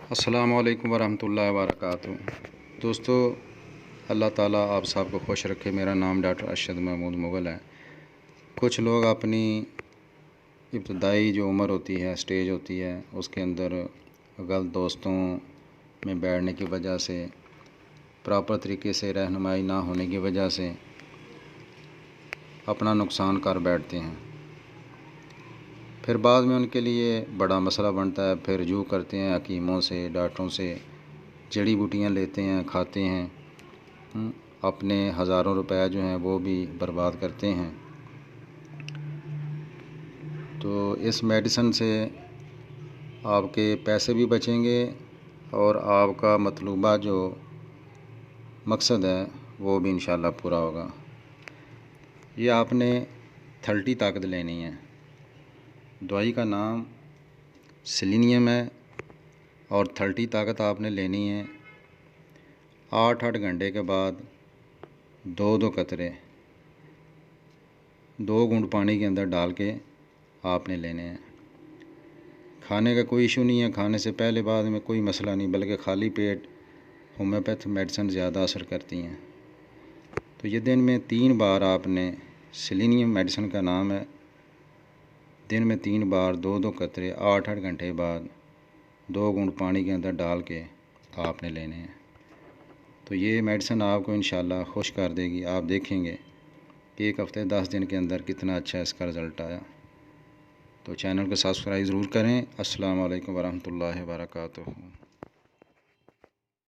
अस्सलामु अलैकुम वरहमतुल्लाहि वबरकातुहू। दोस्तों, अल्लाह ताला आप सबको खुश रखे। मेरा नाम डॉक्टर अरशद महमूद मुग़ल है। कुछ लोग अपनी इब्तदाई जो उम्र होती है, स्टेज होती है, उसके अंदर गलत दोस्तों में बैठने की वजह से, प्रॉपर तरीके से रहनुमाई ना होने की वजह से अपना नुकसान कर बैठते हैं। फिर बाद में उनके लिए बड़ा मसला बनता है। फिर रुजू करते हैं हकीमों से, डॉक्टरों से, जड़ी बूटियाँ लेते हैं, खाते हैं, अपने हज़ारों रुपए जो हैं वो भी बर्बाद करते हैं। तो इस मेडिसिन से आपके पैसे भी बचेंगे और आपका मतलूबा जो मकसद है वो भी इंशाल्लाह पूरा होगा। ये आपने 30 ताकत लेनी है। दवाई का नाम सेलेनियम है और 30 ताकत आपने लेनी है। 8-8 घंटे के बाद 2-2 कतरे 2 घूंट पानी के अंदर डाल के आपने लेने हैं। खाने का कोई इशू नहीं है, खाने से पहले बाद में कोई मसला नहीं, बल्कि खाली पेट होम्योपैथ मेडिसिन ज़्यादा असर करती हैं। तो ये दिन में 3 बार आपने, सेलेनियम मेडिसिन का नाम है, दिन में 3 बार 2-2 कतरे 8-8 घंटे बाद 2 घूंट पानी के अंदर डाल के आपने लेने हैं। तो ये मेडिसिन आपको इंशाल्लाह खुश कर देगी। आप देखेंगे कि 1 हफ़्ते 10 दिन के अंदर कितना अच्छा इसका रिज़ल्ट आया। तो चैनल को सब्सक्राइब ज़रूर करें। अस्सलाम वालेकुम वरहमतुल्लाहि वबरकातुहू।